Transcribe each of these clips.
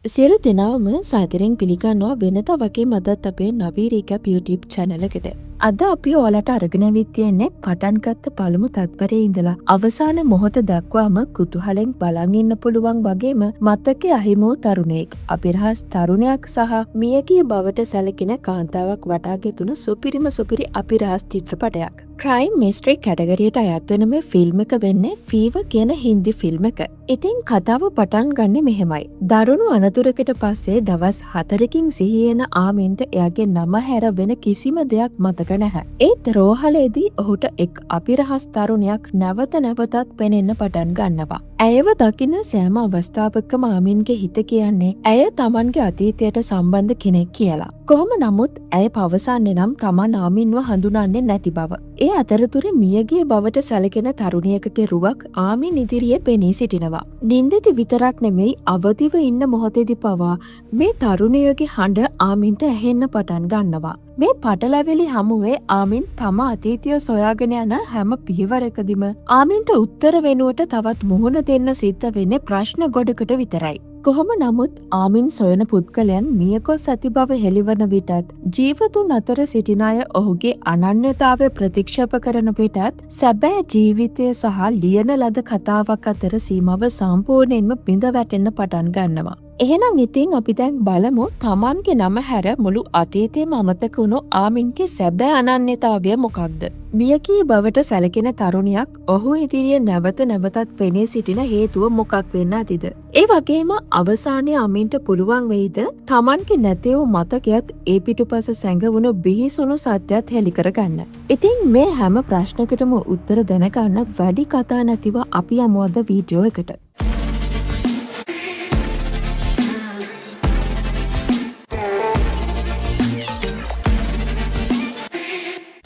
සියලු දෙනාම සාදරයෙන් පිළිගන්නවා වෙනදා වගේ මදත් අපේ නවී රීකැප් YouTube channel එකට. අද අපි ඔයාලට අරගෙන ඇවිත් තියෙන්නේ පටන් ගත්ත පළමු තත්පරේ ඉඳලා අවසාන මොහොත දක්වාම කුතුහලෙන් බලන් ඉන්න පුළුවන් වගේම මතකයේ අහිමි වූ තරුණයෙක්, අභිරහස් තරුණයක් සහ මියගිය බවට සැලකෙන කාන්තාවක් වටා ගෙතුණු සුපිරි අභිරහස් චිත්‍රපටයක්. ක්‍රයිම් මිස්ට්‍රි කැටගරියට අයත් වෙන මේ ෆිල්ම් එක වෙන්නේ ෆීවර් කියන හින්දි ෆිල්ම් එක. ඉතින් කතාව පටන් ගන්නේ මෙහෙමයි. දරුණු අනතුරකට පස්සේ දවස් 4කින් සිහියන ආමින්ට එයාගේ නම හැර වෙන කිසිම දෙයක් මතක නැහැ. ඒත් රෝහලේදී ඔහුට එක් අභිරහස් තරුණයක් නැවතත් පෙනෙන්න පටන් ගන්නවා. ඇයව දකින්න සෑම අවස්ථාවකම ආමින්ගේ හිත කියන්නේ ඇය තමන්ගේ අතීතයට සම්බන්ධ කෙනෙක් කියලා. කොහොම නමුත් ඇය පවසන්නේ නම් තමන් ආමින්ව හඳුනන්නේ නැති බව. ඒ අතරතුරේ මියගිය බවට සැලකෙන තරුණියකගේ රුවක් ආමින් ඉදිරියේ පෙනී සිටිනවා. නින්දෙදි විතරක් නෙමෙයි අවදිව ඉන්න මොහොතේදී පවා මේ තරුණියගේ හඬ ආමින්ට ඇහෙන්න පටන් ගන්නවා. මේ පටලැවිලි හමුවේ ආමින් තම අතීතය සොයාගෙන යන හැම පියවරකදීම ආමින්ට උත්තර වෙනුවට තවත් මුහුණ දෙන්න සිද්ධ වෙන්නේ ප්‍රශ්න ගොඩකට විතරයි. කොහොම නමුත් ආමින් සොයන පුද්ගලයන් මියගොස් ඇති බව හෙළිවන විටත් ජීවතුන් අතර සිටින අය ඔහුගේ අනන්‍යතාවය ප්‍රතික්ෂේප කරන විටත් සැබෑ ජීවිතය සහ ලියන ලද කතාවක් අතර සීමාව සම්පූර්ණයෙන්ම බිඳ වැටෙන්න පටන් ගන්නවා. එහෙනම් ඉතින් අපි දැන් බලමු තමන්ගේ නම හැර මුළු අතීතයම අමතක වුණු ආමින්ගේ සැබෑ අනන්‍යතාවය මොකක්ද? මියගිය බවට සැලකෙන තරුණියක් ඔහු ඉදිරියේ නැවතත් පෙනී සිටින හේතුව මොකක් වෙන්න ඇතිද? ඒ වගේම අවසානයේ ආමින්ට පුළුවන් වෙයිද තමන්ගේ නැති වූ මතකයක් ඒ පිටුපස සැඟවුණු බිහිසුණු සත්‍යයත් හෙළි කරගන්න? ඉතින් මේ හැම ප්‍රශ්නකටම උත්තර දැනගන්න වැඩි කතා නැතිව අපි යමු අද වීඩියෝ එකට.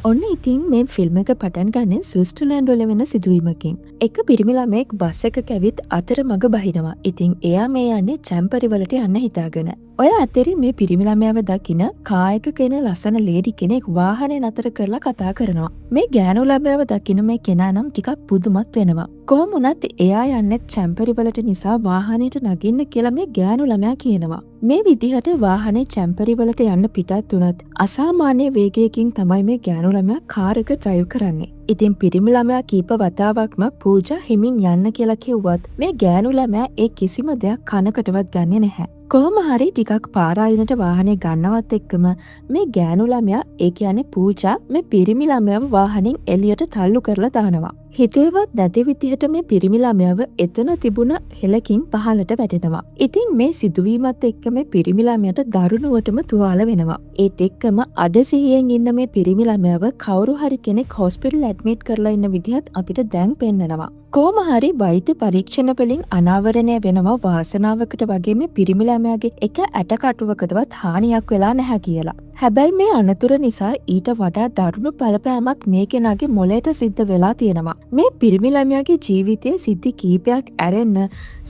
ඔන්න ඉතින් මේ ෆිල්ම් එක පටන් ගන්නේ ස්විට්සර්ලන්ඩ් වල වෙන සිදුවීමකින්. එක පිරිමි ළමයෙක් බස් එකක ඇවිත් අතරමඟ බහිනවා. ඉතින් එයා මේ යන්නේ චැම්පරි වලට යන්න හිතාගෙන. ඔය අතරේ මේ පිරිමි ළමයාව දකින කායක කෙන ලස්සන ලේඩි කෙනෙක් වාහනේ නතර කරලා කතා කරනවා. මේ ගෑනු ළමයාව දකින මේ කෙනා නම් ටිකක් පුදුමත් වෙනවා. කොහොම වුණත් එයා යන්නේ චැම්පරි වලට නිසා වාහනේට නගින්න කියලා මේ ගෑනු ළමයා කියනවා. මේ විදිහට වාහනේ චැම්පරි වලට යන්න පිටත් වුණත් අසාමාන්‍ය වේගයකින් තමයි මේ ගෑනු ළමයා කාර් එක ඩ්‍රයිව් කරන්නේ. ඉතින් පිරිමි ළමයා කීප වතාවක්ම පූජා හිමින් යන්න කියලා කිව්වත් මේ ගෑනු ළමයා ඒ කිසිම දෙයක් කනකටවත් ගන්නෙ නැහැ. කොහොම හරි ටිකක් පාරායිනට වාහනේ ගන්නවත් එක්කම මේ ගෑනු ළමයා ඒ කියන්නේ පූජා මේ පිරිමි ළමයාව වාහනෙන් එළියට තල්ලු කරලා දානවා. හිතුවේවත් නැති විදිහට මේ පිරිමි ළමයාව එතන තිබුණ හෙලකින් පහළට වැටෙනවා. ඉතින් මේ සිදුවීමත් එක්ක මේ පිරිමි ළමයාට දරුණුවටම තුවාල වෙනවා. ඒත් එක්කම අඩසිහියෙන් ඉන්න මේ පිරිමි ළමයාව කවුරු හරි කෙනෙක් හොස්පිටල් ඇඩ්මිට් කරලා ඉන්න විදිහත් අපිට දැන් පෙන්නනවා. කොහොම හරි වෛද්‍ය පරීක්ෂණ වලින් අනාවරණය වෙනවා වාසනාවකට වගේ මේ පිරිමි ළමයාගේ එක ඇටකටුවකටවත් හානියක් වෙලා නැහැ කියලා. හැබැයි මේ අනතුර නිසා ඊට වඩා දරුණු බලපෑමක් මේ කෙනාගේ මොළයට සිද්ධ වෙලා තියෙනවා. මේ පිරිමි ළමයාගේ ජීවිතයේ සිද්ධි කීපයක් ඇරෙන්න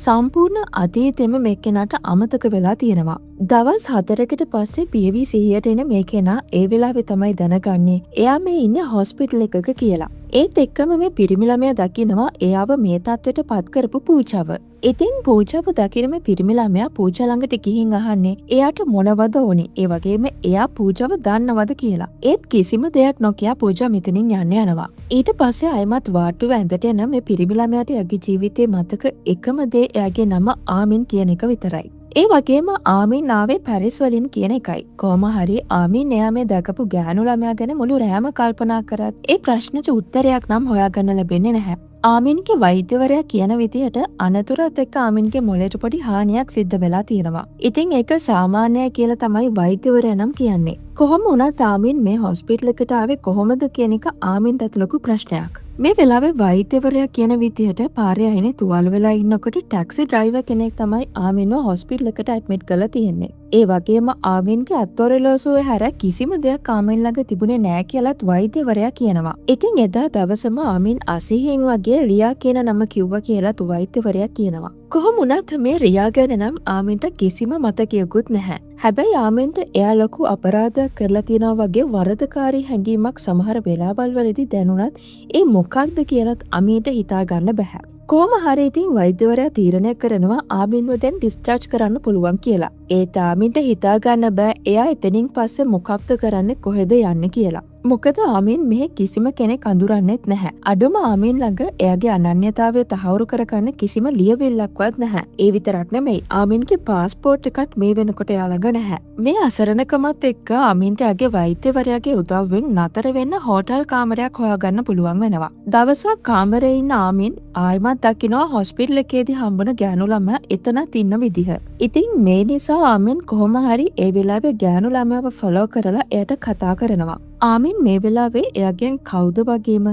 සම්පූර්ණ අතීතෙම මේ කෙනාට අමතක වෙලා තියෙනවා. දවස් 4කට පස්සේ පියවි සිහියට එන මේ කෙනා ඒ වෙලාවේ තමයි දැනගන්නේ එයා මේ ඉන්නේ හොස්පිටල් එකක කියලා. ඒත් එක්කම මේ පිරිමි ළමයා දකිනවා එයාව මේ තත්ත්වයට පත් කරපු පූජාව. ඉතින් පූජාව දකින මේ පිරිමි ළමයා පූජා ළඟට ගිහින් අහන්නේ එයාට මොනවද ඕනේ? ඒ වගේම එයා පූජාව දන්නවද කියලා. ඒත් කිසිම දෙයක් නොකිය පූජා මෙතනින් යන්න යනවා. ඊට පස්සේ අයමත් වාට්ටුව ඇඳට එන මේ පිරිමි ළමයාට එයාගේ ජීවිතේ මතක එකම දේ එයාගේ නම ආමින් කියන එක විතරයි. ඒ වගේම ආමින් ආවේ පැරිස් වලින් කියන එකයි. කොහොම හරි ආමින් එයා මේ දැකපු ගෑනු ළමයා ගැන මුළු රෑම කල්පනා කරත් ඒ ප්‍රශ්නට උත්තරයක් නම් හොයාගන්න ලැබෙන්නේ නැහැ. ආමින්ගේ වෛද්‍යවරයා කියන විදිහට අනතුරත් එක්ක ආමින්ගේ මොළයට පොඩි හානියක් සිද්ධ වෙලා තියෙනවා. ඉතින් ඒක සාමාන්‍යයි කියලා තමයි වෛද්‍යවරයා නම් කියන්නේ. කොහොම වුණත් ආමින් මේ හොස්පිටල් එකට ආවේ කොහොමද කියන එක ආමින්ට ලොකු ප්‍රශ්නයක්. මේ වෙලාවේ වෛද්‍යවරයා කියන විදිහට පාරේ අයිනේ තුවාල වෙලා ඉන්නකොට ටැක්සි ඩ්‍රයිවර් කෙනෙක් තමයි ආමින්ව හොස්පිටල් එකට ඇඩ්මිට් කරලා තියෙන්නේ. ඒ වගේම ආමින්ගේ අත්ඔරලෝසුවේ හැර කිසිම දෙයක් ආමින් ළඟ තිබුණේ නැහැ කියලාත් වෛද්‍යවරයා කියනවා. ඉතින් එදා දවසම ආමින් අසිහින් වගේ රියා කියන නම කිව්වා කියලාත් වෛද්‍යවරයා කියනවා. කොහොම වුණත් මේ රියා ගැන නම් ආමින්ට කිසිම මතකයකුත් නැහැ. හැබැයි ආමින්ට එයා ලොකු අපරාධයක් කරලා තියෙනවා වගේ වරදකාරී හැඟීමක් සමහර වෙලාවල් වලදී දැනුණත් ඒ මොකක්ද කියලත් අමීට හිතා ගන්න බැහැ. කොහොම හරි ඉතින් වෛද්‍යවරයා තීරණය කරනවා ආමින්ව දැන් ඩිස්චාර්ජ් කරන්න පුළුවන් කියලා. ඒත් ආමින්ට හිතා ගන්න බෑ එයා එතනින් පස්සේ මොකක්ද කරන්නේ කොහෙද යන්නේ කියලා. මොකද ආමින් මෙහෙ කිසිම කෙනෙක් අඳුරන්නෙත් නැහැ. අඩුම ආමින් ළඟ එයාගේ අනන්‍යතාවය තහවුරු කරගන්න කිසිම ලියවිල්ලක්වත් නැහැ. ඒ විතරක් නෙමෙයි ආමින්ගේ පාස්පෝර්ට් එකත් මේ වෙනකොට එයා ළඟ නැහැ. මේ අසරණකමත් එක්ක ආමින්ට එයාගේ වෛද්‍යවරයාගේ උදව්වෙන් නතර වෙන්න හෝටල් කාමරයක් හොයාගන්න පුළුවන් වෙනවා. දවසක් කාමරේ ඉන්න ආමින් ආයිමත් දකින්නවා හොස්පිටල් එකේදී හම්බුන ගෑනු ළමයා එතනත් ඉන්න විදිහ. ඉතින් මේ නිසා ආමින් කොහොම හරි ඒ වෙලාවේ ගෑනු ළමයාව ෆලෝ කරලා එයාට කතා කරනවා. ආමින් මේ වෙලාවේ එයාගෙන් කවුද වගේම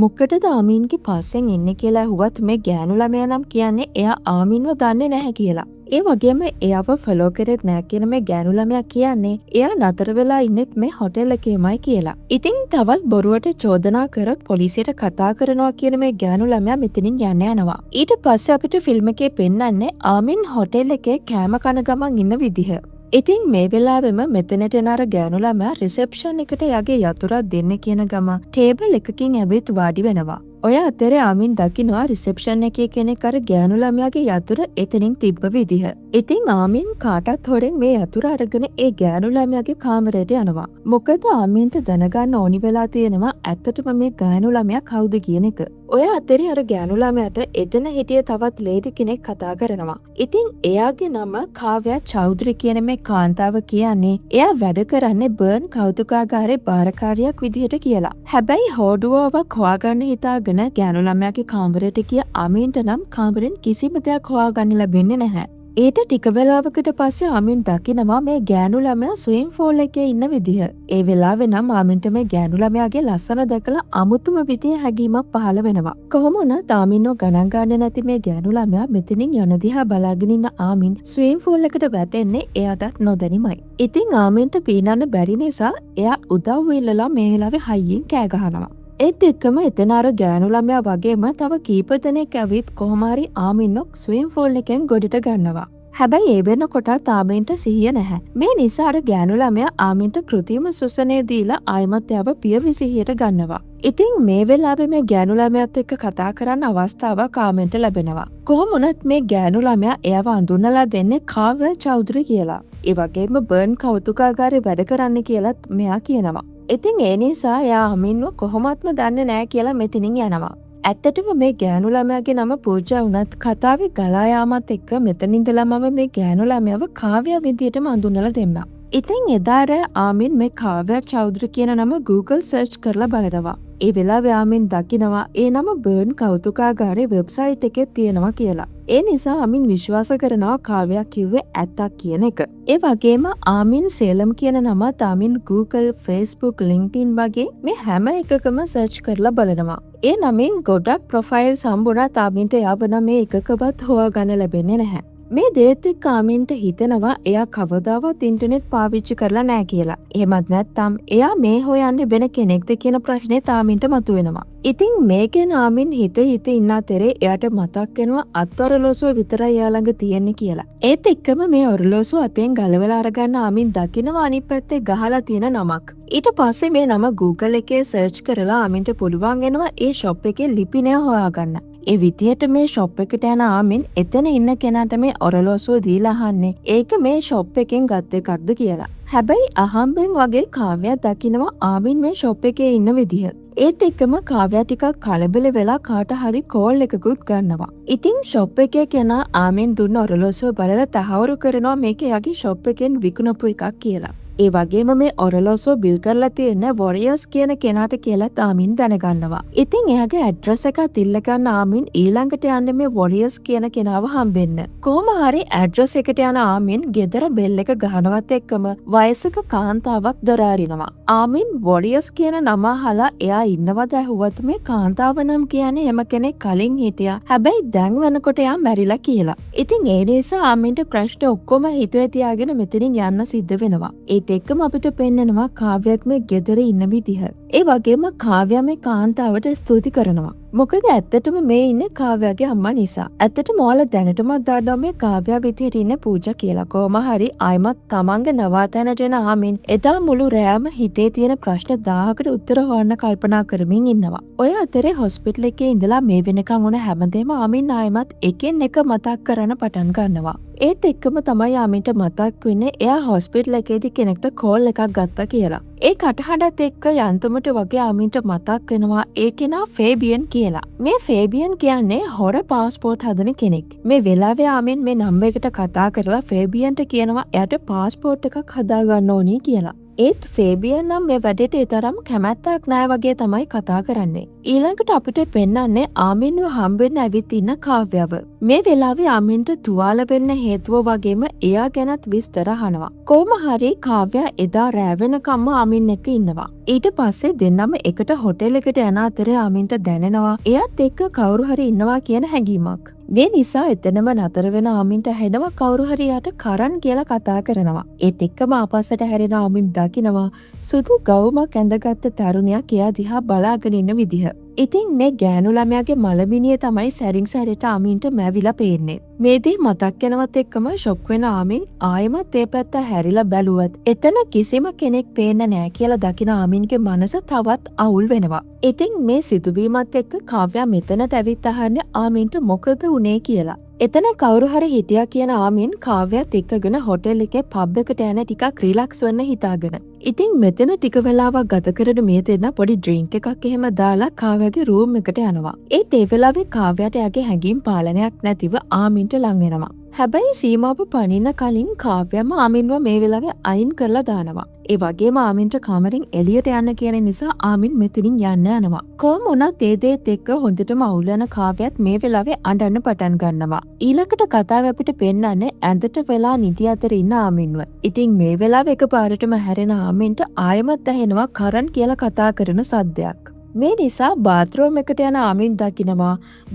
මොකටද ආමින්ගේ පස්සෙන් එන්නේ කියලා ඇහුවත් මේ ගෑනු ළමයා නම් කියන්නේ එයා ආමින්ව දන්නේ නැහැ කියලා. ඒ වගේම එයාව ෆලෝ කරෙත් නැහැ කියන මේ ගෑනු ළමයා කියන්නේ එයා නතර වෙලා ඉන්නෙත් මේ හොටෙල් එකේමයි කියලා. ඉතින් තවත් බොරුවට චෝදනා කරොත් පොලිසියට කතා කරනවා කියන මේ ගෑනු ළමයා මෙතනින් යන්න යනවා. ඊට පස්සේ අපිට ෆිල්ම් එකේ පෙන්වන්නේ ආමින් හොටෙල් එකේ කෑම කන ගමන් ඉන්න විදිහ. ඉතින් මේ වෙලාවෙම මෙතනට එන අර ගෑනු ළමයා රිසෙප්ෂන් එකට යගේ යතුරක් දෙන්න කියන ගම ටේබල් එකකින් ඇවිත් වාඩි වෙනවා. ඔය අතරේ ආමින් දකින්නවා රිසෙප්ෂන් එකේ කෙනෙක් අර ගෑනු ළමයාගේ යතුර එතනින් තිබ්බ විදිහ. ඉතින් ආමින් කාටත් හොරෙන් මේ යතුර අරගෙන ඒ ගෑනු ළමයාගේ කාමරයට යනවා. මොකද ආමින්ට දැනගන්න ඕනි වෙලා තියෙනවා ඇත්තටම මේ ගෑනු ළමයා කවුද කියන එක. ඔය අතරේ අර ගෑනු ළමයාට එතන හිටිය තවත් ලේඩි කෙනෙක් කතා කරනවා. ඉතින් එයාගේ නම කාව්‍යා චෞධරි කියන මේ කාන්තාව කියන්නේ එයා වැඩ කරන්නේ බර්න් කෞතුකාගාරේ බාරකාරියක් විදිහට කියලා. හැබැයි හෝඩුවාවක් හොයාගන්න හිතාගෙන ගෑනු ළමයාගේ කාමරයට ගිය ආමින්ට නම් කාමරෙන් කිසිම දෙයක් හොයාගන්න ලැබෙන්නේ නැහැ. ඊට ටික වෙලාවකට පස්සේ ආමින් දකිනවා මේ ගෑනු ළමයා ස්විම් පූල් එකේ ඉන්න විදිහ. ඒ වෙලාවේ නම් ආමින්ට මේ ගෑනු ළමයාගේ ලස්සන දැකලා අමුතුම විදිහේ හැඟීමක් පහළ වෙනවා. කොහොම වුණත් ආමින්ව ගණන් ගන්න නැති මේ ගෑනු ළමයා මෙතනින් යන දිහා බලාගෙන ඉන්න ආමින් ස්විම් පූල් එකට වැටෙන්නේ එයාටත් නොදැනිමයි. ඉතින් ආමින්ට පීනන්න බැරි නිසා එයා උදව් ඉල්ලලා මේ වෙලාවේ හයියෙන් කෑ ගහනවා. ඒත් එක්කම එතන අර ගෑනු ළමයා වගේම තව කීප දෙනෙක් ඇවිත් කොහොම හරි ආමින්ව ස්විම් පූල් එකෙන් ගොඩට ගන්නවා. හැබැයි ඒ වෙනකොට ආමින්ට සිහිය නැහැ. මේ නිසා අර ගෑනු ළමයා ආමින්ට කෘත්‍රිම සුසනේ දීලා ආයිමත් එයාව පියවි සිහියට ගන්නවා. ඉතින් මේ වෙලාවේ මේ ගෑනු ළමයාත් එක්ක කතා කරන්න අවස්ථාවක් ආමින්ට ලැබෙනවා. කොහොම වුණත් මේ ගෑනු ළමයා එයාව අඳුනලා දෙන්නේ කාව්‍යා චෞධරි කියලා. ඒ වගේම බර්න් කෞතුකාගාරේ වැඩ කරන්න කියලාත් මෙයා කියනවා. ඉතින් ඒ නිසා එයා ආමින්ව කොහොමත්ම දන්නේ නැහැ කියලා මෙතනින් යනවා. ඇත්තටම මේ ගෑනු ළමයාගේ නම පූජා වුණත් කතාවේ ගලා යාමත් එක්ක මෙතන ඉඳලා මම මේ ගෑනු ළමයාව කාව්‍යා විදියටම අඳුනලා දෙන්නම්. ඉතින් එදා රෑ ආමින් මේ කාව්‍යා චෞධරි කියන නම Google search කරලා බලනවා. ඒ වෙලාවේ ආමින් දකිනවා ඒ නම බර්න් කෞතුකාගාරේ වෙබ්සයිට් එකේ තියෙනවා කියලා. ඒ නිසා ආමින් විශ්වාස කරනවා කාව්‍යා කිව්වේ ඇත්තක් කියන එක. ඒ වගේම ආමින් සේලම් කියන නමත් ආමින් Google, Facebook, LinkedIn වගේ මේ හැම එකකම search කරලා බලනවා. ඒ නමින් ගොඩක් ප්‍රොෆයිල්ස් හම්බුණත් ආමින්ට යාව නම් මේ එකකවත් හොයාගන්න ලැබෙන්නේ නැහැ. මේ දේත් එක්ක ආමින්ට හිතෙනවා එයා කවදාවත් ඉන්ටර්නෙට් පාවිච්චි කරලා නැහැ කියලා. එහෙමත් නැත්නම් එයා මේ හොයන්නේ වෙන කෙනෙක්ද කියන ප්‍රශ්නේ ආමින්ට මතුවෙනවා. ඉතින් මේකෙන් ආමින් හිත ඉන්න අතරේ එයාට මතක් වෙනවා අත්වරලෝසුව විතරයි එයා ළඟ තියෙන්නේ කියලා. ඒත් එක්කම මේ ඔරලෝසුව අතෙන් ගලවලා අරගන්න ආමින් දකිනවා අනිත් පැත්තේ ගහලා තියෙන නමක්. ඊට පස්සේ මේ නම Google එකේ search කරලා ආමින්ට පුළුවන් වෙනවා ඒ shop එකේ ලිපිනය හොයාගන්න. ඒ විදිහට මේ ෂොප් එකට යන ආමින් එතන ඉන්න කෙනාට මේ ඔරලෝසුව දීලා අහන්නේ ඒක මේ ෂොප් එකෙන් ගත්ත එකක්ද කියලා. හැබැයි අහම්බෙන් වගේ කාව්‍යා දකිනවා ආමින් මේ ෂොප් එකේ ඉන්න විදිහ. ඒත් එක්කම කාව්‍යා ටිකක් කලබල වෙලා කාට හරි කෝල් එකකුත් ගන්නවා. ඉතින් ෂොප් එකේ කෙනා ආමින් දුන්න ඔරලෝසුව බලලා තහවුරු කරනවා මේක එයාගේ ෂොප් එකෙන් විකුණපු එකක් කියලා. ඒ වගේම මේ ඔරලෝසුව බිල් කරලා තියෙන වොරියර්ස් කියන කෙනාට කියලා ආමින් දැනගන්නවා. ඉතින් එයාගේ ඇඩ්‍රස් එකත් ඉල්ල ගන්න ආමින් ඊළඟට යන්නේ මේ වොරියර්ස් කියන කෙනාව හම්බෙන්න. කොහොම හරි ඇඩ්‍රස් එකට යන ආමින් ගෙදර බෙල් එක ගහනවත් එක්කම වයසක කාන්තාවක් දොර අරිනවා. ආමින් වොරියර්ස් කියන නම අහලා එයා ඉන්නවද ඇහුවත් මේ කාන්තාව නම් කියන්නේ හැම කෙනෙක් කලින් හිටියා. හැබැයි දැන් වෙනකොට එයා මැරිලා කියලා. ඉතින් ඒ නිසා ආමින්ට ප්‍රශ්න ඔක්කොම හිතුවේ තියාගෙන මෙතනින් යන්න සිද්ධ වෙනවා. ඒත් ඒත් එක්කම අපිට පෙන්නනවා කාව්‍යත් මේ ගෙදර ඉන්න විදිහ. ඒ වගේම කාව්‍ය මේ කාන්තාවට ස්තුති කරනවා. මොකද ඇත්තටම මේ ඉන්නේ කාව්‍යගේ අම්මා නිසා. ඇත්තටම ඔයාලා දැනටමත් දන්නවා මේ කාව්‍ය විදිහට ඉන්නේ පූජා කියලා. කොහොම හරි ආයිමත් තමන්ගේ නවාතැනට එන ආමින් එදා මුළු රෑම හිතේ තියෙන ප්‍රශ්න 1000කට උත්තර හොයන්න කල්පනා කරමින් ඉන්නවා. ඔය අතරේ හොස්පිටල් එකේ ඉඳලා මේ වෙනකන් උන හැමදේම ආමින් ආයිමත් එකෙන් එක මතක් කරන්න පටන් ගන්නවා. ඒත් එක්කම තමයි ආමින්ට මතක් වෙන්නේ එයා හොස්පිටල් එකේදී කෙනෙක්ට කෝල් එකක් ගත්තා කියලා. ඒ කටහඬත් එක්ක යන්තමට වගේ ආමින්ට මතක් වෙනවා ඒ කෙනා ෆේබියන් කියලා. මේ ෆේබියන් කියන්නේ හොර පාස්පෝර්ට් හදන කෙනෙක්. මේ වෙලාවේ ආමින් මේ නම්බර් එකට කතා කරලා ෆේබියන්ට කියනවා එයාට පාස්පෝර්ට් එකක් හදාගන්න ඕනේ කියලා. ඒත් ෆේබියන් නම් මේ වැඩේට ඒ තරම් කැමැත්තක් නැහැ වගේ තමයි කතා කරන්නේ. ඊළඟට අපිට පෙන්වන්නේ ආමින්ව හම්බෙන්න ඇවිත් ඉන්න කාව්‍යව. මේ වෙලාවේ ආමින්ට තුවාල වෙන්න හේතුව වගේම එයා ගැනත් විස්තර අහනවා. කොහොම හරි කාව්‍ය එදා රෑ වෙනකම්ම ආමින් එක්ක ඉන්නවා. ඊට පස්සේ දෙන්නම එකට හොටෙල් එකට යන අතරේ ආමින්ට දැනෙනවා එයාත් එක්ක කවුරු හරි ඉන්නවා කියන හැඟීමක්. මේ නිසා එතනම නතර වෙන ආමින්ට ඇහෙනවා කවුරු හරි යට කරන් කියලා කතා කරනවා. ඒත් එක්කම ආපස්සට හැරෙන ආමින් දකිනවා සුදු ගවුමක් ඇඳගත්ත තරුණියක් එයා දිහා බලාගෙන ඉන්න විදිහ. ඉතින් මේ ගෑනු ළමයාගේ මලමිනිය තමයි සැරින් සැරේට ආමින්ට මැවිලා පේන්නේ. මේ දේ මතක් වෙනවත් එක්කම ෂොක් වෙන ආමින් ආයෙමත් ඒ පැත්ත හැරිලා බැලුවත් එතන කිසිම කෙනෙක් පේන්නේ නැහැ කියලා දකින ආමින්ගේ මනස තවත් අවුල් වෙනවා. ඉතින් මේ සිදුවීමත් එක්ක කාව්‍ය මෙතනට ඇවිත් අහන්නේ ආමින්ට මොකද වුනේ කියලා. එතන කවුරු හරි හිටියා කියන ආමින් කාව්‍යත් එක්කගෙන හොටෙල් එකේ පබ් එකට යන ටිකක් රිලැක්ස් වෙන්න හිතාගෙන. ඉතින් මෙතන ටික වෙලාවක් ගත කරන මේ දෙන්නා පොඩි ඩ්‍රින්ක් එකක් එහෙම දාලා කාව්‍යගේ රූම් එකට යනවා. ඒත් ඒ වෙලාවේ කාව්‍යයට යගේ හැඟීම් පාලනයක් නැතිව ආමින්ට ලං වෙනවා. හැබැයි සීමාව පනින්න කලින් කාව්‍යම ආමින්ව මේ වෙලාවේ අයින් කරලා දානවා. ඒ වගේම ආමින්ට කාමරෙන් එළියට යන්න කියන නිසා ආමින් මෙතනින් යන්න යනවා. කොහොම වුණත් ඒ දේත් එක්ක හොඳටම අවුල් වෙන කාව්‍යත් මේ වෙලාවේ අඬන්න පටන් ගන්නවා. ඊළඟට කතාව අපිට පෙන්නන්නේ ඇඳට වෙලා නිදි අතර ඉන්න ආමින්ව. ඉතින් මේ වෙලාවේ එකපාරටම හැරෙන ආමින්ට ආයෙමත් ඇහෙනවා කරන් කියලා කතා කරන සද්දයක්. මේ නිසා බාත්රූම් එකට යන ආමින් දකිනවා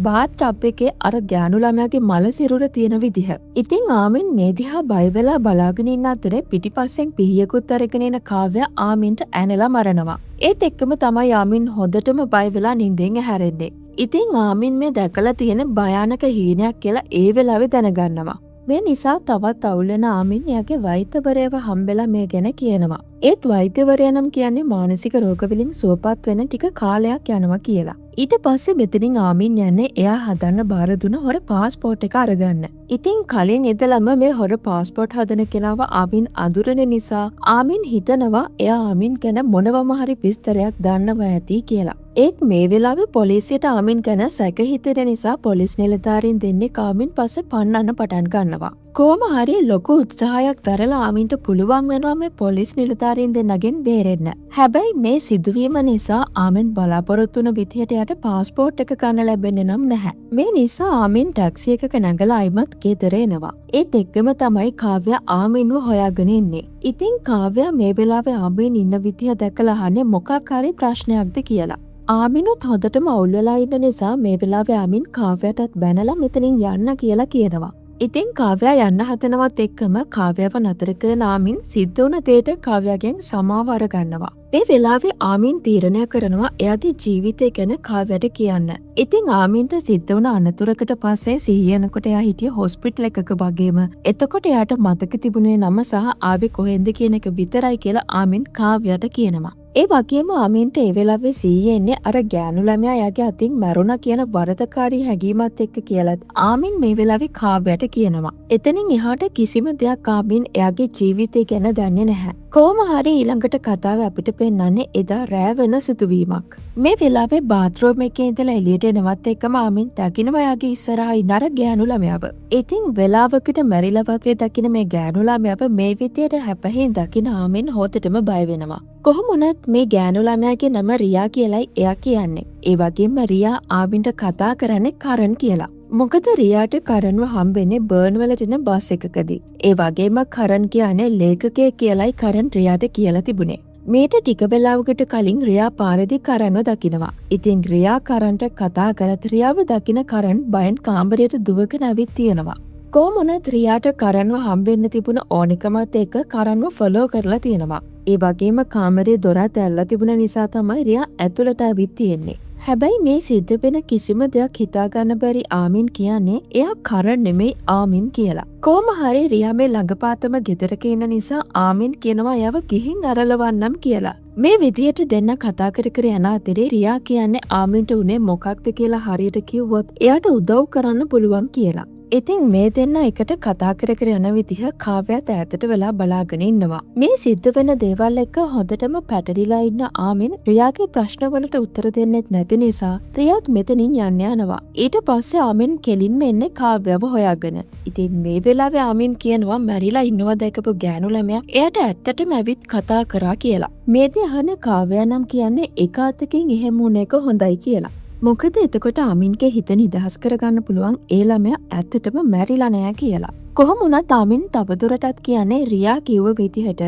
බාත් ටබ් එකේ අර ගෑනු ළමයාගේ මල සිරුර තියෙන විදිහ. ඉතින් ආමින් මේ දිහා බය වෙලා බලාගෙන ඉන්න අතරේ පිටිපස්සෙන් පිහියකුත් අරගෙන එන කාව්‍ය ආමින්ට ඇනලා මරනවා. ඒත් එක්කම තමයි ආමින් හොඳටම බය වෙලා නිින්දෙන් ඇහැරෙන්නේ. ඉතින් ආමින් මේ දැකලා තියෙන භයානක හීනයක් කියලා ඒ වෙලාවේ දැනගන්නවා. මේ නිසා තවත් අවුල් වෙන ආමින් එයාගේ වෛද්‍යවරයව හම්බෙලා මේ ගැන කියනවා. ඒත් වෛද්‍යවරයා නම් කියන්නේ මානසික රෝග වලින් සුවපත් වෙන ටික කාලයක් යනවා කියලා. ඊට පස්සේ මෙතනින් ආමින් යන්නේ එයා හදන්න බාර දුන හොර පාස්පෝර්ට් එක අරගන්න. ඉතින් කලින් ඉඳලම මේ හොර පාස්පෝර්ට් හදන කෙනාව ආමින් අඳුරන නිසා ආමින් හිතනවා එයා ආමින් ගැන මොනවම හරි විස්තරයක් දන්නවා ඇති කියලා. ඒත් මේ වෙලාවේ පොලිසියට ආමින් ගැන සැක හිතෙන නිසා පොලිස් නිලධාරීන් දෙන්නේ ආමින් පස්සේ පන්නන්න පටන් ගන්නවා. කොහොම හරි ලොකු උත්සාහයක් දරලා ආමින්ට පුළුවන් වෙනවා මේ පොලිස් නිලධාරීන් දෙන්නගෙන් බේරෙන්න. හැබැයි මේ සිදුවීම නිසා ආමින් බලාපොරොත්තු වුණ විදිහට යට පාස්පෝර්ට් එක ගන්න ලැබෙන්නේ නම් නැහැ. මේ නිසා ආමින් ටැක්සි එකක නැගලා ආයිමත් ගෙදර එනවා. ඒත් එක්කම තමයි කාව්‍ය ආමින්ව හොයාගෙන ඉන්නේ. ඉතින් කාව්‍ය මේ වෙලාවේ ආමින් ඉන්න විදිහ දැකලා අහන්නේ මොකක් හරි ප්‍රශ්නයක්ද කියලා. ආමිනුත් හොඳටම අවුල් වෙලා ඉන්න නිසා මේ වෙලාවේ ආමින් කාව්‍යටත් බැනලා මෙතනින් යන්න කියලා කියනවා. ඉතින් කාව්‍ය යන්න හදනවත් එක්කම කාව්‍යව නතර කරන ආමින් සිද්ධ වුණ දේට කාව්‍යගෙන් සමාව අරගන්නවා. මේ වෙලාවේ ආමින් තීරණය කරනවා එයාගේ ජීවිතය ගැන කාව්‍යට කියන්න. ඉතින් ආමින්ට සිද්ධ වුණ අනතුරකට පස්සේ සිහියනකොට එයා හිටිය හොස්පිටල් එකක වගේම එතකොට එයාට මතක තිබුණේ නම සහ ආවේ කොහෙන්ද කියන එක විතරයි කියලා ආමින් කාව්‍යට කියනවා. ඒ වගේම ආමින්ට ඒ වෙලාවේ සිහියේ එන්නේ අර ගෑනු ළමයා එයාගේ අතින් මැරුණා කියන වරදකාරී හැඟීමත් එක්ක කියලාත් ආමින් මේ වෙලාවේ කාව්‍යට කියනවා. එතනින් එහාට කිසිම දෙයක් ආමින් එයාගේ ජීවිතය ගැන දන්නේ නැහැ. කොහොම හරි ඊළඟට කතාව අපිට පෙන්වන්නේ එදා රෑ වෙන සිදුවීමක්. මේ වෙලාවේ බාත්රූම් එකේ ඉඳලා එළියට එනවත් එක්කම ආමින් දකින්න එයාගේ ඉස්සරහා ඉන්න අර ගෑනු ළමයාව. ඉතින් වෙලාවකට මැරිලා වගේ දකින්න මේ ගෑනු ළමයාව මේ විදියට හැපහින් දකින්න ආමින් හොතටම බය වෙනවා. කොහොම වුණත් මේ ගෑනු ළමයාගේ නම රියා කියලයි එයා කියන්නේ. ඒ වගේම රියා ආමින්ට කතා කරන්නේ කරන් කියලා. මොකද රියාට කරන්ව හම්බෙන්නේ බර්න් වලට එන බස් එකකදී. ඒ වගේම කරන් කියන්නේ ලේඛකයෙක් කියලයි කරන් රියාට කියලා තිබුණේ. මේට ටික වෙලාවකට කලින් රියා පාරේදී කරන්ව දකිනවා. ඉතින් රියා කරන්ට කතා කරත් රියාව දකින කරන් බයෙන් කාමරයට දුවගෙන ඇවිත් තියෙනවා. කොහොමුණත් රියාට කරන්ව හම්බෙන්න තිබුණ ඕනිකමත් එක්ක කරන්ව ෆොලෝ කරලා තියෙනවා. ඒ වගේම කාමරේ දොරත් ඇරලා තිබුණ නිසා තමයි රියා ඇතුළට ඇවිත් තියෙන්නේ. හැබැයි මේ සිද්ධ වෙන කිසිම දෙයක් හිතාගන්න බැරි ආමින් කියන්නේ එයා කරන් නෙමෙයි ආමින් කියලා. කොහොම හරි රියා මේ ළඟපාතම ගෙදරක ඉන්න නිසා ආමින් කියනවා එයාව ගිහින් අරලවන්නම් කියලා. මේ විදියට දෙන්න කතා කර කර යන අතරේ රියා කියන්නේ ආමින්ට උනේ මොකක්ද කියලා හරියට කිව්වොත් එයාට උදව් කරන්න පුළුවන් කියලා. ඉතින් මේ දෙන්න එකට කතා කර කර යන විදිහ කාව්‍යත් ඈතට වෙලා බලාගෙන ඉන්නවා. මේ සිද්ධ වෙන දේවල් එක්ක හොඳටම පැටලිලා ඉන්න ආමින් රියාගේ ප්‍රශ්නවලට උත්තර දෙන්නෙත් නැති නිසා රියාත් මෙතනින් යන්න යනවා. ඊට පස්සේ ආමින් කෙලින්ම එන්නේ කාව්‍යව හොයාගෙන. ඉතින් මේ වෙලාවේ ආමින් කියනවා මැරිලා ඉන්නවා දැකපු ගෑනු ළමයා එයාට ඇත්තටම ඇවිත් කතා කරා කියලා. මේ දේ අහන කාව්‍ය නම් කියන්නේ එක අතකින් එහෙම වුණ එක හොඳයි කියලා. මොකද එතකොට ආමින්ගේ හිත නිදහස් කරගන්න පුළුවන් ඒ ළමයා ඇත්තටම මැරිලා නෑ කියලා. කොහොම වුණත් ආමින් තවදුරටත් කියන්නේ රියා කිව්ව විදිහට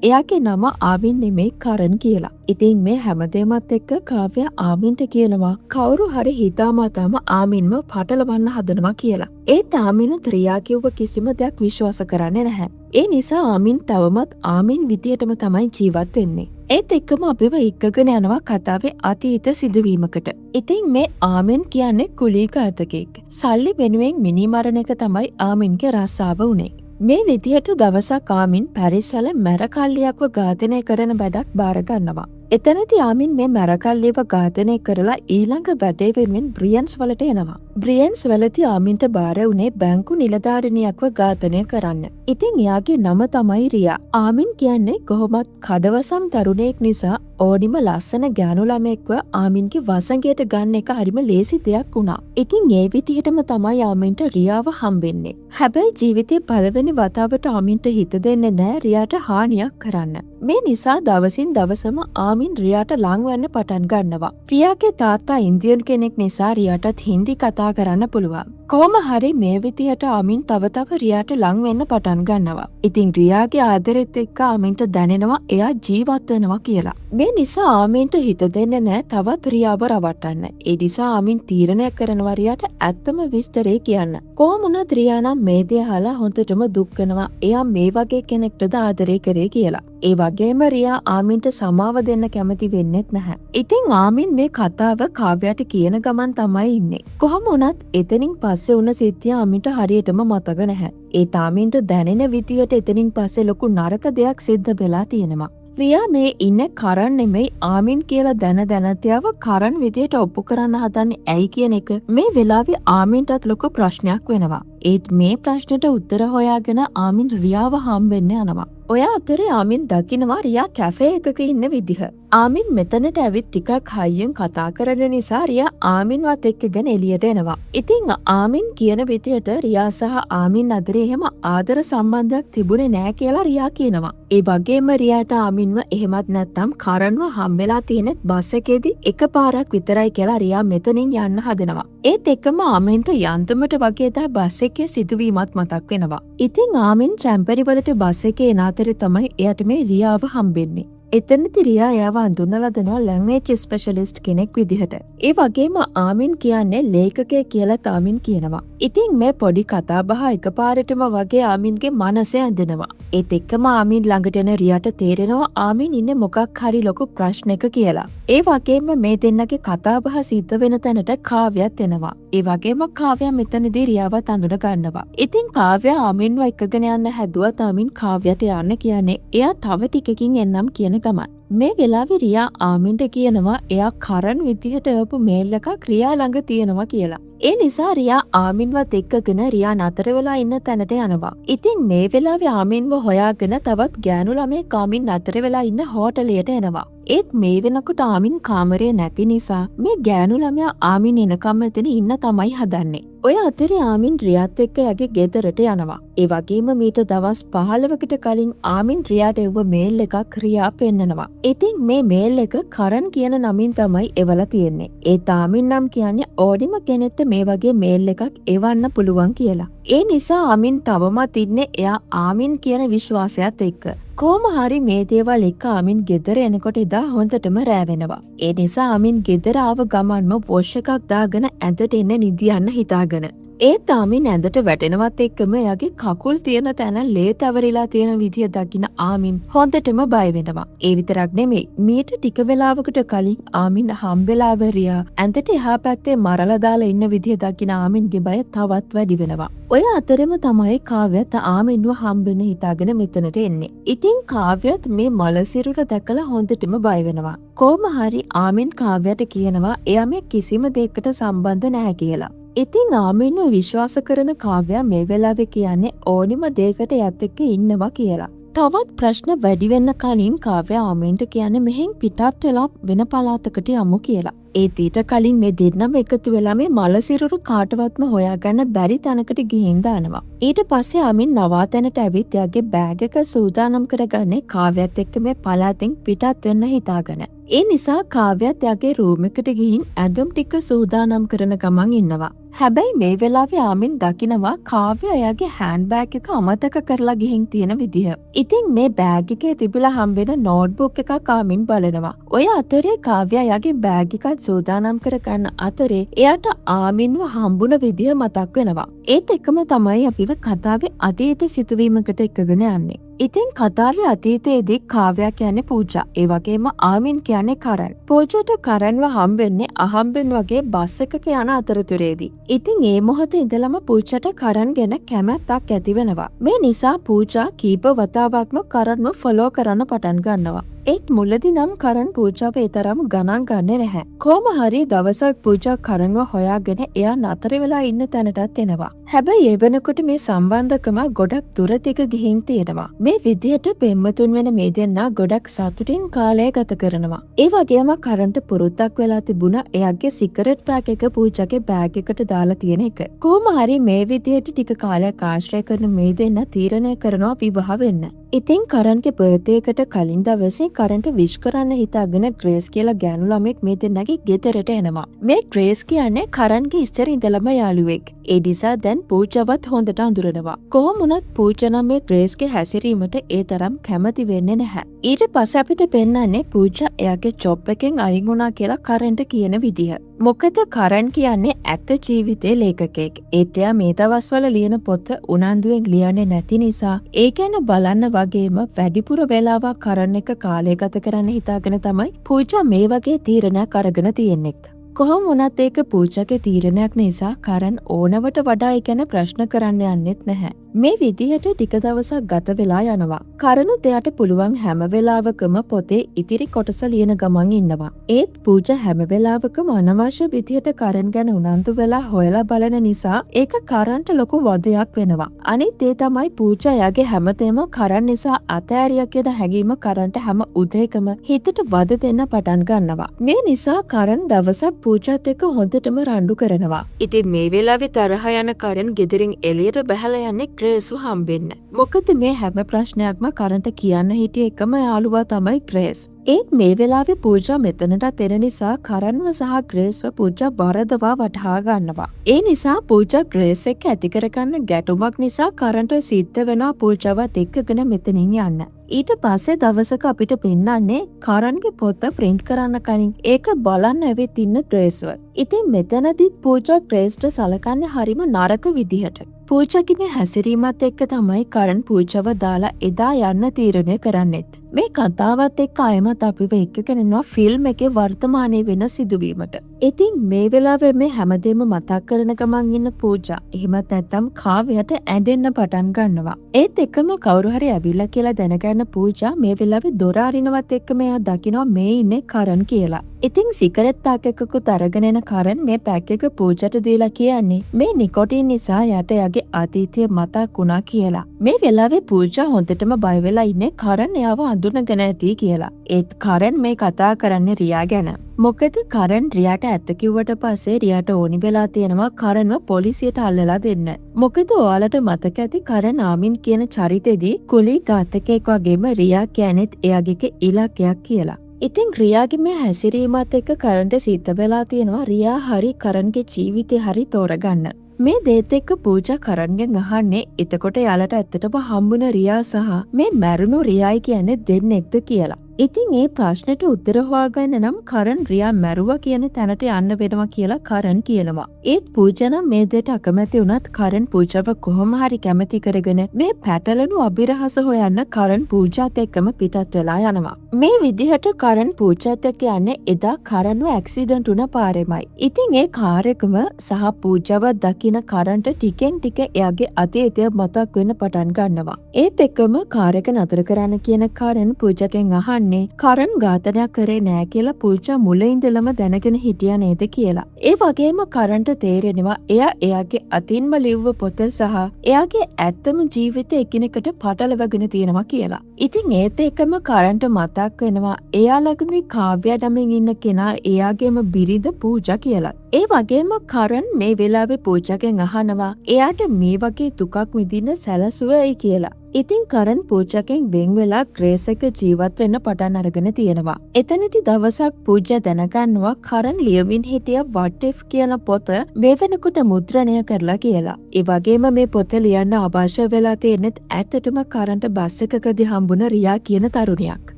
එයාගේ නම ආමින් නෙමෙයි කරන් කියලා. ඉතින් මේ හැමදේමත් එක්ක කාව්‍ය ආමින්ට කියනවා කවුරු හරි හිතාමතාම ආමින්ව පටලවන්න හදනවා කියලා. ඒත් ආමිනුත් රියා කිව්ව කිසිම දෙයක් විශ්වාස කරන්නේ නැහැ. ඒ නිසා ආමින් තවමත් ආමින් විදියටම තමයි ජීවත් වෙන්නේ. ඒත් එක්කම අපිව එක්කගෙන යනවා කතාවේ අතීත සිදුවීමකට. ඉතින් මේ ආමින් කියන්නේ කුලීක අතකෙක්. සල්ලි වෙනුවෙන් මිනි මරණ එක තමයි ආමින්ගේ රස්සාව උනේ. මේ විදිහට දවසක් ආමින් පැරිස්වල මැරකල්ලියක්ව ඝාතනය කරන වැඩක් බාර ගන්නවා. එතනදී ආමින් මේ මැරකල්ලියව ඝාතනය කරලා ඊළඟ වැඩේ වෙනුවෙන් බ්‍රියන්ස් වලට එනවා. බ්‍රියන්ස් වලදී ආමින්ට බාර වුණේ බැංකු නිලධාරිනියක්ව ඝාතනය කරන්න. ඉතින් එයාගේ නම තමයි රියා. ආමින් කියන්නේ කොහොමත් කඩවසම් තරුණයෙක් නිසා ඕනිම ලස්සන ගෑනු ළමෙක්ව ආමින්ගේ වසඟයට ගන්න එක හරිම ලේසි දෙයක් වුණා. ඉතින් ඒ විදිහටම තමයි ආමින්ට රියාව හම්බෙන්නේ. හැබැයි ජීවිතේ පළවෙනි වතාවට ආමින්ට හිත දෙන්නේ නැහැ රියාට හානියක් කරන්න. මේ නිසා දවසින් දවසම ආමින් රියාට ලං වෙන්න පටන් ගන්නවා. රියාගේ තාත්තා ඉන්දියන් කෙනෙක් නිසා රියාටත් හින්දි කතා කරන්න පුළුවන්. කොහොම හරි මේ විදිහට ආමින් තව තව රියාට ලං වෙන්න පටන් ගන්නවා. ඉතින් රියාගේ ආදරෙත් එක්ක ආමින්ට දැනෙනවා එයා ජීවත් වෙනවා කියලා. මේ නිසා ආමින්ට හිත දෙන්නේ නැහැ තවත් රියාව රවට්ටන්න. ඒ නිසා ආමින් තීරණය කරනවා රියාට ඇත්තම විස්තරේ කියන්න. කොහොම වුණත් රියා නම් මේ දේ අහලා හොඳටම දුක් වෙනවා. එයා මේ වගේ කෙනෙක්ටද ආදරේ කරේ කියලා. ඒ වගේම රියා ආමින්ට සමාව දෙන්න කැමති වෙන්නෙත් නැහැ. ඉතින් ආමින් මේ කතාව කාව්‍යයට කියන ගමන් තමයි ඉන්නේ. කොහොම වුණත් එතනින් පස්සේ වුණ සිද්ධිය ආමින්ට හරියටම මතක නැහැ. ඒ ආමින්ට දැනෙන විදියට එතනින් පස්සේ ලොකු නරක දෙයක් සිද්ධ වෙලා තියෙනවා. රියා මේ ඉන්න කරන් නෙමෙයි ආමින් කියලා දැනත් එයාව කරන් විදියට ඔප්පු කරන්න හදන්නේ ඇයි කියන එක මේ වෙලාවේ ආමින්ටත් ලොකු ප්‍රශ්නයක් වෙනවා. ඒත් මේ ප්‍රශ්නෙට උත්තර හොයාගෙන ආමින් රියාව හම්බෙන්න යනවා. ඔය අතරේ ආමින් දකිනවා රියා කැෆේ එකක ඉන්න විදිහ. ආමින් මෙතනට ඇවිත් ටිකක් හයියෙන් කතා කරන නිසා රියා ආමින්වත් එක්කගෙන එළියට එනවා. ඉතින් ආමින් කියන විදියට රියා සහ ආමින් අතරේ එහෙම ආදර සම්බන්ධයක් තිබුණේ නෑ කියලා රියා කියනවා. ඒ වගේම රියාට ආමින්ව එහෙමත් නැත්නම් කරන්ව හම්බෙලා තියෙනෙත් බස් එකේදී එකපාරක් විතරයි කියලා රියා මෙතනින් යන්න හදනවා. ඒත් එක්කම ආමින්ට යන්තමට වගේ දා බස් එකේ සිදුවීමත් මතක් වෙනවා. ඉතින් ආමින් චැම්පරි වලට බස් එකේ එන අතරේ තමයි එයාට මේ රියාව හම්බෙන්නේ. එතනදි රියා එයාව හඳුන්වලා දෙනවා ලැන්ග්වේජ් ස්පෙෂලිස්ට් කෙනෙක් විදිහට. ඒ වගේම ආමින් කියන්නේ ලේඛකයෙක් කියලා ආමින් කියනවා. ඉතින් මේ පොඩි කතාබහ එකපාරටම වගේ ආමින්ගේ මනසේ ඇඳෙනවා. ඒත් එක්කම ආමින් ළඟට එන රියාට තේරෙනවා ආමින් ඉන්නේ මොකක් හරි ලොකු ප්‍රශ්නයක කියලා. ඒ වගේම මේ දෙන්නගේ කතාබහ සිද්ධ වෙන තැනට කාව්‍යත් එනවා. ඒ වගේම කාව්‍ය මෙතනදී රියාවත් අඳුන ගන්නවා. ඉතින් කාව්‍ය ආමින්ව එක්කගෙන යන්න හැදුවත් ආමින් කාව්‍යට යන්න කියන්නේ එයා තව ටිකකින් එන්නම් කියන ගමන්. මේ වෙලාවේ රියා ආමින්ට කියනවා එයා කරන් විදිහට එවපු මේල් එකක් රියා ළඟ තියෙනවා කියලා. ඒ නිසා රියා ආමින්වත් එක්කගෙන රියා නතර වෙලා ඉන්න තැනට යනවා. ඉතින් මේ වෙලාවේ ආමින්ව හොයාගෙන තවත් ගෑනු ළමෙක් ආමින් නතර වෙලා ඉන්න හෝටලයට එනවා. ඒත් මේ වෙනකොට ආමින් කාමරේ නැති නිසා මේ ගෑනු ළමයා ආමින් එනකම් එතන ඉන්න තමයි හදන්නේ. ඔය අතරේ ආමින් රියාත් එක්ක යගේ ගෙදරට යනවා. ඒ වගේම මීට දවස් 15කට කලින් ආමින් රියාට එව්ව මේල් එකක් රියා පෙන්නනවා. ඉතින් මේ මේල් එක කරන් කියන නමින් තමයි එවලා තියෙන්නේ. ඒ ආමින් නම් කියන්නේ ඕනිම කෙනෙක්ට මේ වගේ මේල් එකක් එවන්න පුළුවන් කියලා. ඒ නිසා ආමින් තවමත් ඉන්නේ එයා ආමින් කියන විශ්වාසයත් එක්ක. කොහොම හරි මේ දේවල් එක්ක ආමින් ගෙදර එනකොට එදා හොඳටම රෑ වෙනවා. ඒ නිසා ආමින් ගෙදර ආව ගමන්ම වොෂ් එකක් දාගෙන ඇඳට එන්න නිදියන්න හිතාගෙන. ඒත් ආමින් ඇඳට වැටෙනවත් එක්කම එයාගේ කකුල් තියෙන තැන ලේ තැවරිලා තියෙන විදිය දකින ආමින් හොඳටම බය වෙනවා. ඒ විතරක් නෙමෙයි මීට ටික වෙලාවකට කලින් ආමින් හම්බෙලාව රියා ඇඳට එහා පැත්තේ මරලා දාලා ඉන්න විදිය දකින ආමින්ගේ බය තවත් වැඩි වෙනවා. ඔය අතරෙම තමයි කාව්‍යත් ආමින්ව හම්බෙන්න හිතාගෙන මෙතනට එන්නේ. ඉතින් කාව්‍යත් මේ මලසිරුර දැකලා හොඳටම බය වෙනවා. කොහොම හරි ආමින් කාව්‍යයට කියනවා එයා මේ කිසිම දෙයකට සම්බන්ධ නැහැ කියලා. ඉතින් ආමින්ව විශ්වාස කරන කාව්‍යා මේ වෙලාවේ කියන්නේ ඕනිම දෙයකට යත් එක්ක ඉන්නවා කියලා. තවත් ප්‍රශ්න වැඩි වෙන්න කලින් කාව්‍යා ආමින්ට කියන්නේ මෙහෙන් පිටත් වෙලා වෙන පළාතකට යමු කියලා. ඒත් ඊට කලින් මේ දෙන්නම එකතු වෙලා මේ මලසිරුරු කාටවත්ම හොයාගන්න බැරි තැනකට ගිහින් දානවා. ඊට පස්සේ ආමින් නවාතැනට ඇවිත් එයාගේ බෑග් එක සූදානම් කරගන්නේ කාව්‍යත් එක්ක මේ පළාතෙන් පිටත් වෙන්න හිතාගෙන. ඒ නිසා කාව්‍යත් එයාගේ රූම් එකට ගිහින් ඇඳුම් ටික සූදානම් කරන ගමන් ඉන්නවා. හැබැයි මේ වෙලාවේ ආමින් දකිනවා කාව්‍ය එයාගේ හෑන්ඩ් බෑග් එක අමතක කරලා ගිහින් තියෙන විදිහ. ඉතින් මේ බෑග් එකේ තිබිලා හම්බෙන නෝට්බුක් එකක් ආමින් බලනවා. ඔය අතරේ කාව්‍ය එයාගේ බෑග් එකත් සූදානම් කරගන්න අතරේ එයාට ආමින්ව හම්බුන විදිහ මතක් වෙනවා. ඒත් එකම තමයි අපිව කතාවේ අතීත සිතුවීමකට එක්කගෙන යන්නේ. ඉතින් කතාවේ අතීතයේදී කාව්‍යා කියන්නේ පූජා. ඒ වගේම ආමින් කියන්නේ කරන්. පූජාට කරන්ව හම්බෙන්නේ අහම්බෙන් වගේ බස් එකක යන අතරතුරේදී. ඉතින් ඒ මොහොතේ ඉඳලම පූජාට කරන් ගැන කැමැත්තක් ඇති වෙනවා. මේ නිසා පූජා කීප වතාවක්ම කරන්ව ෆලෝ කරන්න පටන් ගන්නවා. ඒත් මුලදී නම් කරන් පූජාව ඒ තරම් ගණන් ගන්නේ නැහැ. කොහොම හරි දවසක් පූජා කරන්ව හොයාගෙන එයා නතර වෙලා ඉන්න තැනටත් එනවා. හැබැයි ඒ වෙනකොට මේ සම්බන්ධකම ගොඩක් දුර දිග ගිහින් තියෙනවා. මේ විදිහට පෙම්වතුන් වෙන මේ දෙන්නා ගොඩක් සතුටින් කාලය ගත කරනවා. ඒ වගේම කරන්ට පුරුද්දක් වෙලා තිබුණා එයාගේ සිගරට් පැක් එක පූජාගේ බෑග් එකට දාලා තියෙන එක. කොහොම හරි මේ විදිහට ටික කාලයක් ආශ්‍රය කරන මේ දෙන්නා තීරණය කරනවා විවාහ වෙන්න. ඉතින් කරන්ගේ බර්ත්ඩේ එකට කලින් දවසේ කරන්ට විශ් කරන්න හිතාගෙන ග්‍රේස් කියලා ගෑනු ළමෙක් මේ දෙන්නගේ ගෙදරට එනවා. මේ ග්‍රේස් කියන්නේ කරන්ගේ ඉස්සර ඉඳලම යාළුවෙක්. ඒ නිසා දැන් පූජාවත් හොඳට අඳුරනවා. කොහොම වුණත් පූජා නම් මේ ග්‍රේස්ගේ හැසිරීමට ඒ තරම් කැමති වෙන්නේ නැහැ. ඊට පස්සේ අපිට පෙන්නන්නේ පූජා එයාගේ ජොබ් එකෙන් අයින් වුණා කියලා කරන්ට කියන විදිහ. මොකද කරන් කියන්නේ ඇත්ත ජීවිතේ ලේඛකයෙක්. ඒත් එයා මේ දවස්වල ලියන පොත උනන්දුවෙන් ලියන්නේ නැති නිසා ඒ ගැන බලන්න වගේම වැඩිපුර වෙලාවක් කරන් එක කාලය ගත කරන්න හිතාගෙන තමයි පූජා මේ වගේ තීරණයක් අරගෙන තියෙන්නේ. කොහොම වුණත් ඒක පූජාගේ තීරණයක් නිසා කරන් ඕනවට වඩා ඒ ගැන ප්‍රශ්න කරන්න යන්නෙත් නැහැ. මේ විදිහට ටික දවසක් ගත වෙලා යනවා. කරනුත් එයාට පුළුවන් හැම වෙලාවකම පොතේ ඉතිරි කොටස ලියන ගමන් ඉන්නවා. ඒත් පූජා හැම වෙලාවකම අනවශ්‍ය විදිහට කරන් ගැන උනන්දු වෙලා හොයලා බලන නිසා ඒක කරන්ට ලොකු වදයක් වෙනවා. අනිත් ඒ තමයි පූජා එයාගේ හැමතේම කරන් නිසා අතෑරියා කියන හැඟීම කරන්ට හැම උදේකම හිතට වද දෙන්න පටන් ගන්නවා. මේ නිසා කරන් දවසක් පූජාත් එක්ක හොඳටම රණ්ඩු කරනවා. ඉතින් මේ වෙලාවේ තරහ යන කරන් ගෙදරින් එළියට බහලා යන්නේ ග්‍රේස්ව හම්බෙන්න. මොකද මේ හැම ප්‍රශ්නයක්ම කරන්ට කියන්න හිටිය එකම යාළුවා තමයි ග්‍රේස්. ඒත් මේ වෙලාවේ පූජා මෙතනටත් එන නිසා කරන්ව සහ ග්‍රේස්ව පූජා වරදවා වටහා ගන්නවා. ඒ නිසා පූජා ග්‍රේස් එක්ක ඇති කරගන්න ගැටුමක් නිසා කරන්ට සිද්ධ වෙනවා පූජාවත් එක්කගෙන මෙතනින් යන්න. ඊට පස්සේ දවසක අපිට පෙන්නන්නේ කරන්ගේ පොත ප්‍රින්ට් කරන්න කලින් ඒක බලන්න ඇවිත් ඉන්න ග්‍රේස්ව. ඉතින් මෙතනදිත් පූජා ග්‍රේස්ට සලකන්නේ හරිම නරක විදිහට. පූජාගේ මේ හැසිරීමත් එක්ක තමයි කරන් පූජාව දාලා එදා යන්න තීරණය කරන්නෙත්. මේ කතාවත් එක්ක අයමත් අපිව එක්කගෙන යනවා ෆිල්ම් එකේ වර්තමානයේ වෙන සිදුවීමට. ඉතින් මේ වෙලාවේ මේ හැමදේම මතක් කරන ගමන් ඉන්න පූජා එහෙමත් නැත්නම් කාව්‍යයට ඇඬෙන්න පටන් ගන්නවා. ඒත් එකම කවුරු හරි ඇවිල්ලා කියලා දැනගන්න පූජා මේ වෙලාවේ දොර අරිනවත් එක්කම එයා දකිනවා මේ ඉන්නේ කරන් කියලා. ඉතින් සිගරට් පැක් එකකුත් අරගෙන එන කරන් මේ පැක් එක පූජාට දීලා කියන්නේ මේ නිකොටින් නිසා යට එයාගේ අතීතය මතක් වුණා කියලා. මේ වෙලාවේ පූජා හොඳටම බය වෙලා ඉන්නේ කරන් එයාව අඳුනගෙන ඇති කියලා. ඒත් කරන් මේ කතා කරන්නේ රියා ගැන. මොකද කරන් රියාට ඇත්ත කිව්වට පස්සේ රියාට ඕනි වෙලා තියෙනවා කරන්ව පොලිසියට අල්ලලා දෙන්න. මොකද ඔයාලට මතක ඇති කරන් ආමින් කියන චරිතෙදී කුලී ඝාතකයෙක් වගේම රියා කියනෙත් එයාගේ ඉලක්කයක් කියලා. ඉතින් රියාගේ මේ හැසිරීමත් එක්ක කරන්ට සිද්ධ වෙලා තියෙනවා රියා හරි කරන්ගේ ජීවිතේ හරි තෝරගන්න. මේ දේත් එක්ක පූජා කරන්ගෙන් අහන්නේ එතකොට යාලට ඇත්තටම හම්බුන රියා සහ මේ මැරුණු රියායි කියන්නේ දෙන්නෙක්ද කියලා. ඉතින් ඒ ප්‍රශ්නෙට උත්තර හොයාගන්න නම් කරන් රියා මැරුවා කියන තැනට යන්න වෙනවා කියලා කරන් කියනවා. ඒත් පූජා නම් මේ දෙයට අකමැති වුණත් කරන් පූජාව කොහොම හරි කැමති කරගෙන මේ පැටලෙනු අභිරහස හොයන්න කරන් පූජාත් එක්කම පිටත් වෙලා යනවා. මේ විදිහට කරන් පූජාත් එක්ක යන්නේ එදා කරන්ව ඇක්සිඩන්ට් වුණ පාරෙමයි. ඉතින් ඒ කාර් එකම සහ පූජාව දකින කරන්ට ටිකෙන් ටික එයාගේ අතීතය මතක් වෙන්න පටන් ගන්නවා. ඒත් එක්කම කාර් එක නතර කරන්න කියන කරන් පූජාගෙන් අහන්නේ කරන් ඝාතනයක් කරේ නෑ කියලා පූජා මුල ඉඳලම දැනගෙන හිටියා නේද කියලා. ඒ වගේම කරන්ට තේරෙනවා එයා එයාගේ අතින්ම ලිව්ව පොත සහ එයාගේ ඇත්තම ජීවිතය එකිනෙකට පටලවගෙන තියෙනවා කියලා. ඉතින් ඒත් එක්කම කරන්ට මතක් වෙනවා එයා ළඟදී කාව්‍ය නමින් ඉන්න කෙනා එයාගේම බිරිඳ පූජා කියලා. ඒ වගේම කරන් මේ වෙලාවේ පූජාගෙන් අහනවා එයාට මේ වගේ දුකක් විඳින්න සැලසුවයි කියලා. ඉතින් කරන් පූජාගෙන් වෙන් වෙලා ග්‍රේස් එක ජීවත් වෙන්න පටන් අරගෙන තියෙනවා. එතනදි දවසක් පූජා දැනගන්නවා කරන් ලියමින් හිටිය what if කියන පොත මේ වෙනකොට මුද්‍රණය කරලා කියලා. ඒ වගේම මේ පොත ලියන්න අවශ්‍ය වෙලා තියෙනෙත් ඇත්තටම කරන්ට බස් එකකදී හම්බුන රියා කියන තරුණියක්.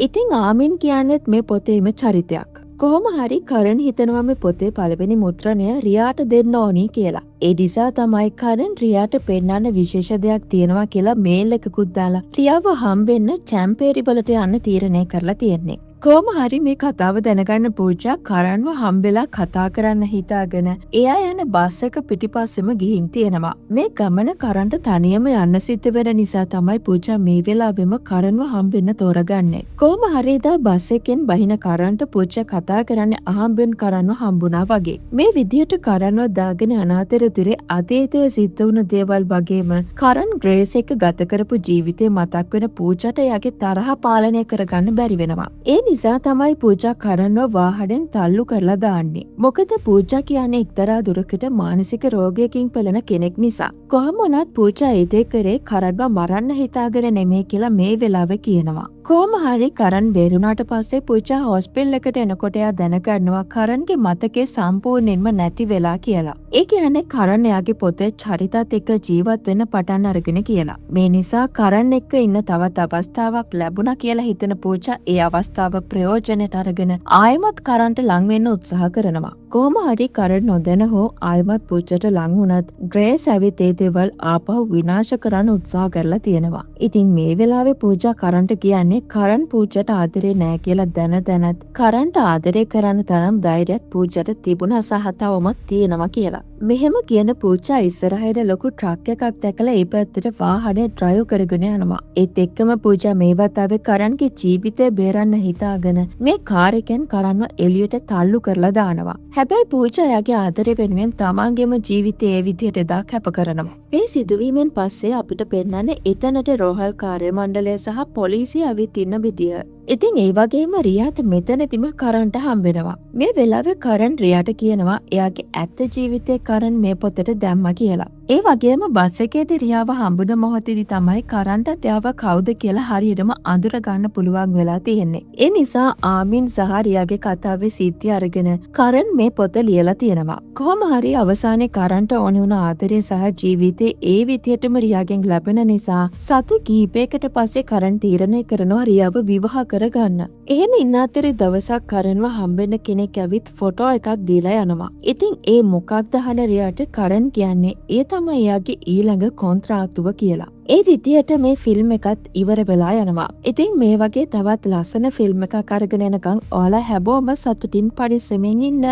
ඉතින් ආමින් කියන්නේත් මේ පොතේම චරිතයක්. කොහොම හරි කරන් හිතනවා මේ පොතේ පළවෙනි මුද්‍රණය රියාට දෙන්න ඕනි කියලා. ඒ නිසා තමයි කරන් රියාට පෙන්නන්න විශේෂ දෙයක් තියෙනවා කියලා මේල් එකකුත් දාලා රියාව හම්බෙන්න චැම්පේරි වලට යන්න තීරණය කරලා තියෙන්නේ. කොහොම හරි මේ කතාව දැනගන්න පූජා කරන්ව හම්බෙලා කතා කරන්න හිතාගෙන එයා යන බස් එක පිටිපස්සෙම ගිහින් තියෙනවා. මේ ගමන කරන්ට තනියම යන්න සිද්ධ වෙන නිසා තමයි පූජා මේ වෙලාවෙම කරන්ව හම්බෙන්න තෝරගන්නේ. කොහොම හරි දා බස් එකෙන් බහින කරන්ට පූජා කතා කරන්නේ අහම්බෙන් කරන්ව හම්බුණා වගේ. මේ විදියට කරන්ව දාගෙන අනාතරතුරේ අතීතයේ සිද්ධ වුණ දේවල් වගේම කරන් ග්‍රේස් එක ගත කරපු ජීවිතේ මතක් වෙන පූජාට එයාගේ තරහ පාලනය කරගන්න බැරි වෙනවා. ඒ නිසා තමයි පූජා කරන්ව වාහනෙන් තල්ලු කරලා දාන්නේ. මොකද පූජා කියන්නේ එක්තරා දුරකට මානසික රෝගයකින් පෙළෙන කෙනෙක් නිසා. කොහොම වුණත් පූජා ඒ දේ කරේ කරන්ව මරන්න හිතාගෙන නෙමෙයි කියලා මේ වෙලාවේ කියනවා. කොහොම හරි කරන් බේරුණාට පස්සේ පූජා හොස්පිටල් එකට එනකොට එයා දැනගන්නවා කරන්ගේ මතකේ සම්පූර්ණයෙන්ම නැති වෙලා කියලා. ඒ කියන්නේ කරන් එයාගේ පොතේ චරිතත් එක්ක ජීවත් වෙන්න පටන් අරගෙන කියලා. මේ නිසා කරන් එක්ක ඉන්න තවත් අවස්ථාවක් ලැබුණා කියලා හිතන පූජා ඒ අවස්ථාව ප්‍රයෝජනයට අරගෙන ආයමත් කරන්ට ලං වෙන්න උත්සාහ කරනවා. කොහොම හරි කරන් නොදැන හෝ ආයමත් පූජාට ලං වුණත් ග්‍රේස් ඇවිත් ඒ දේවල් ආපහු විනාශ කරන්න උත්සාහ කරලා තියෙනවා. ඉතින් මේ වෙලාවේ පූජා කරන්ට කියන්නේ කරන් පූජාට ආදරේ නෑ කියලා දැනත් කරන්ට ආදරේ කරන්න තරම් ධෛර්යයක් පූජාට තිබුණා සහ තවමත් තියෙනවා කියලා. මෙහෙම කියන පූජා ඉස්සරහට ලොකු ට්‍රක් එකක් දැකලා ඒ පැත්තට වාහනේ ඩ්‍රයිව් කරගෙන යනවා. ඒත් එක්කම පූජා මේ වතාවේ කරන්ගේ ජීවිතේ බේරන්න හිතාගෙන මේ කාර් එකෙන් කරන්ව එළියට තල්ලු කරලා දානවා. හැබැයි පූජා යාගේ ආදරේ වෙනුවෙන් තමන්ගේම ජීවිතේ ඒ විදිහට දා කැප කරනවා. මේ සිදුවීමෙන් පස්සේ අපිට පෙන්නන්නේ එතනට රෝහල් කාර්ය මණ්ඩලය සහ පොලිසිය අවිත් ඉන්න විදිය. ඉතින් ඒ වගේම රියාට මෙතනදිම කරන්ට හම්බෙනවා. මේ වෙලාවේ කරන් රියාට කියනවා එයාගේ ඇත්ත ජීවිතේ කරන් මේ පොතට දැම්මා කියලා. ඒ වගේම බස් එකේදී රියාව හම්බුන මොහොතේදී තමයි කරන්ටත් එයාව කවුද කියලා හරියටම අඳුර ගන්න පුළුවන් වෙලා තියෙන්නේ. ඒ නිසා ආමින් සහ රියාගේ කතාවේ සිද්ධිය අරගෙන කරන් මේ පොත ලියලා තියෙනවා. කොහොම හරි අවසානයේ කරන්ට ඕනි වුණ ආදරය සහ ජීවිතේ ඒ විදියටම රියාගෙන් ලැබෙන නිසා සති කිහිපයකට පස්සේ කරන් තීරණය කරනවා රියාව විවාහ කරගන්න. එහෙම ඉන්න අතරේ දවසක් කරන්ව හම්බෙන්න කෙනෙක් ඇවිත් ෆොටෝ එකක් දීලා යනවා. ඉතින් ඒ මොකක්ද අහන රියාට කරන් කියන්නේ ඒ තමයි එයාගේ ඊළඟ කොන්ත්‍රාත්තුව කියලා. ඒ විදියට මේ ෆිල්ම් එකත් ඉවර වෙලා යනවා. ඉතින් මේ වගේ තවත් ලස්සන ෆිල්ම් එකක් අරගෙන එනකන් ඔයාලා හැමෝම සතුටින් පරිස්සමෙන් ඉන්න.